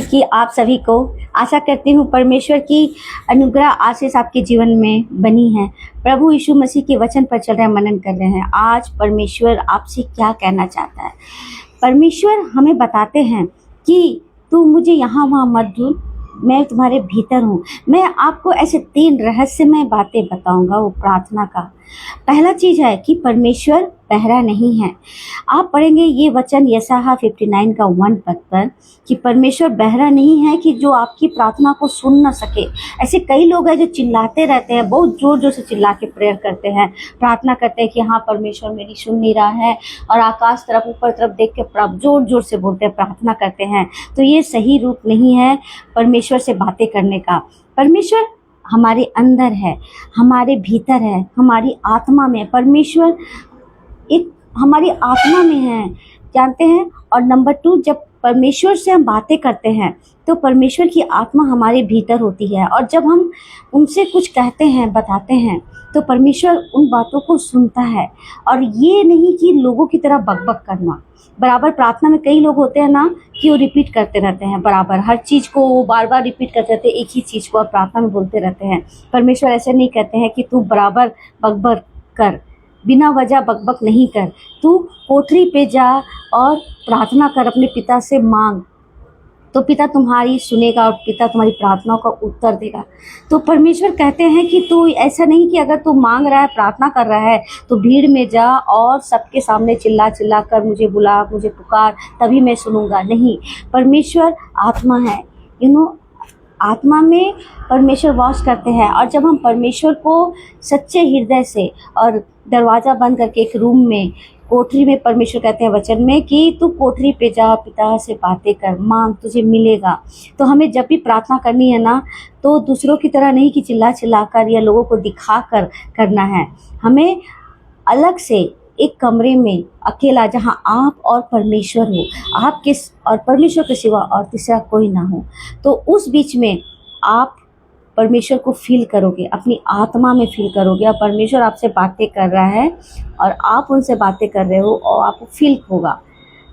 कि आप सभी को आशा करती हूँ परमेश्वर की अनुग्रह आशीष आपके जीवन में बनी है। प्रभु यीशु मसीह के वचन पर चल रहे मनन कर रहे हैं। आज परमेश्वर आपसे क्या कहना चाहता है। परमेश्वर हमें बताते हैं कि तू मुझे यहाँ वहाँ मत ढूंढ, मैं तुम्हारे भीतर हूँ। मैं आपको ऐसे 3 रहस्यमय बातें बताऊंगा वो प्रार्थना का। पहला चीज़ है कि परमेश्वर बहरा नहीं है। आप पढ़ेंगे ये वचन यशायाह 59 का 1 पद पर कि परमेश्वर बहरा नहीं है कि जो आपकी प्रार्थना को सुन ना सके। ऐसे कई लोग हैं जो चिल्लाते रहते हैं, बहुत जोर जोर से चिल्ला के प्रेयर करते हैं, प्रार्थना करते हैं कि हाँ परमेश्वर मेरी सुन नहीं रहा है, और आकाश तरफ ऊपर तरफ देख के जोर जोर से बोलते हैं, प्रार्थना करते हैं। तो ये सही रूप नहीं है परमेश्वर से बातें करने का। परमेश्वर हमारे अंदर है, हमारे भीतर है, हमारी आत्मा में। परमेश्वर एक हमारी आत्मा में है, जानते हैं। और नंबर 2, जब परमेश्वर से हम बातें करते हैं तो परमेश्वर की आत्मा हमारे भीतर होती है, और जब हम उनसे कुछ कहते हैं, बताते हैं, तो परमेश्वर उन बातों को सुनता है। और ये नहीं कि लोगों की तरह बकबक करना। बराबर प्रार्थना में कई लोग होते हैं ना कि वो रिपीट करते रहते हैं, बराबर हर चीज़ को वो बार बार रिपीट करते रहते हैं, एक ही चीज़ को, और प्रार्थना में बोलते रहते हैं। परमेश्वर ऐसे नहीं कहते हैं कि तू बराबर बकबक कर, बिना वजह बकबक नहीं कर। तू कोठरी पे जा और प्रार्थना कर, अपने पिता से मांग, तो पिता तुम्हारी सुनेगा और पिता तुम्हारी प्रार्थनाओं का उत्तर देगा। तो परमेश्वर कहते हैं कि तू ऐसा नहीं कि अगर तू मांग रहा है, प्रार्थना कर रहा है, तो भीड़ में जा और सबके सामने चिल्ला चिल्ला कर मुझे बुला, मुझे पुकार, तभी मैं सुनूंगा। नहीं, परमेश्वर आत्मा है। आत्मा में परमेश्वर वास करते हैं। और जब हम परमेश्वर को सच्चे हृदय से और दरवाज़ा बंद करके एक रूम में, कोठरी में, परमेश्वर कहते हैं वचन में कि तू कोठरी पे जा, पिता से बातें कर, मांग, तुझे मिलेगा। तो हमें जब भी प्रार्थना करनी है ना, तो दूसरों की तरह नहीं कि चिल्ला चिल्ला कर या लोगों को दिखा कर करना है। हमें अलग से एक कमरे में अकेला, जहाँ आप और परमेश्वर हो, आपके और परमेश्वर के सिवा और तीसरा कोई ना हो, तो उस बीच में आप परमेश्वर को फील करोगे, अपनी आत्मा में फील करोगे, और परमेश्वर आपसे बातें कर रहा है और आप उनसे बातें कर रहे हो, और आपको फील होगा।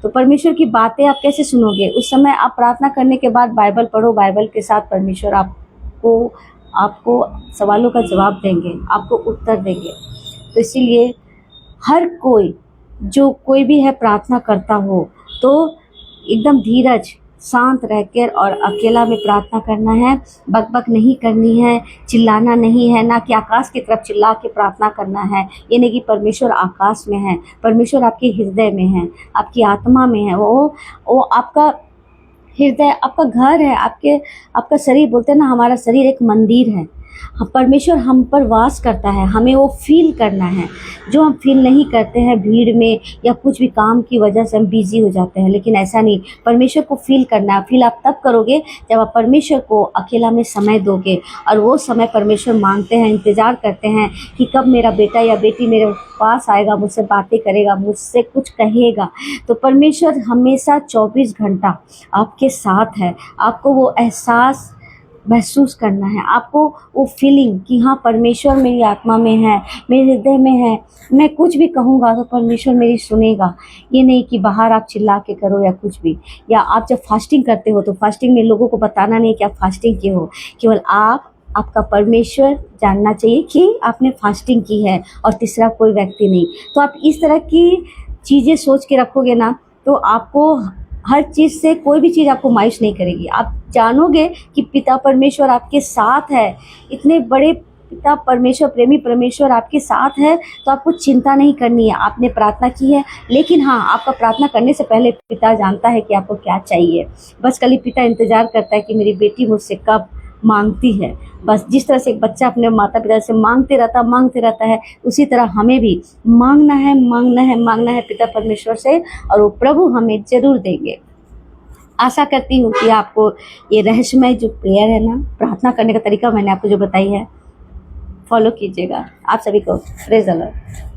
तो परमेश्वर की बातें आप कैसे सुनोगे? उस समय आप प्रार्थना करने के बाद बाइबल पढ़ो, बाइबल के साथ परमेश्वर आपको सवालों का जवाब देंगे, आपको उत्तर देंगे। तो इसीलिए हर कोई, जो कोई भी है प्रार्थना करता हो, तो एकदम धीरज, शांत रहकर और अकेला में प्रार्थना करना है। बकबक नहीं करनी है, चिल्लाना नहीं है, ना कि आकाश की तरफ चिल्ला के प्रार्थना करना है। ये नहीं कि परमेश्वर आकाश में है, परमेश्वर आपके हृदय में है, आपकी आत्मा में है। वो आपका हृदय आपका घर है, आपका शरीर, बोलते हैं ना हमारा शरीर एक मंदिर है। परमेश्वर हम पर वास करता है, हमें वो फील करना है। जो हम फील नहीं करते हैं भीड़ में या कुछ भी काम की वजह से हम बिजी हो जाते हैं, लेकिन ऐसा नहीं, परमेश्वर को फील करना है। फील आप तब करोगे जब आप परमेश्वर को अकेला में समय दोगे, और वो समय परमेश्वर मांगते हैं, इंतज़ार करते हैं कि कब मेरा बेटा या बेटी मेरे पास आएगा, मुझसे बातें करेगा, मुझसे कुछ कहेगा। तो परमेश्वर हमेशा 24 घंटा आपके साथ है। आपको वो एहसास महसूस करना है, आपको वो फीलिंग कि हाँ परमेश्वर मेरी आत्मा में है, मेरे हृदय में है। मैं कुछ भी कहूँगा तो परमेश्वर मेरी सुनेगा। ये नहीं कि बाहर आप चिल्ला के करो या कुछ भी। या आप जब फास्टिंग करते हो तो फास्टिंग में लोगों को बताना नहीं कि आप फास्टिंग किए हो, केवल आपका परमेश्वर जानना चाहिए कि आपने फास्टिंग की है, और तीसरा कोई व्यक्ति नहीं। तो आप इस तरह की चीज़ें सोच के रखोगे ना, तो आपको हर चीज़ से कोई भी चीज़ आपको मायूस नहीं करेगी। आप जानोगे कि पिता परमेश्वर आपके साथ है, इतने बड़े पिता परमेश्वर, प्रेमी परमेश्वर आपके साथ है, तो आपको चिंता नहीं करनी है। आपने प्रार्थना की है, लेकिन हाँ, आपका प्रार्थना करने से पहले पिता जानता है कि आपको क्या चाहिए। बस कल पिता इंतज़ार करता है कि मेरी बेटी मुझसे कब मांगती है। बस जिस तरह से एक बच्चा अपने माता पिता से मांगते रहता है, उसी तरह हमें भी मांगना है पिता परमेश्वर से, और वो प्रभु हमें जरूर देंगे। आशा करती हूँ कि आपको ये रहस्यमय जो प्रेयर है ना, प्रार्थना करने का तरीका मैंने आपको जो बताई है, फॉलो कीजिएगा। आप सभी को प्रेज़ द लॉर्ड।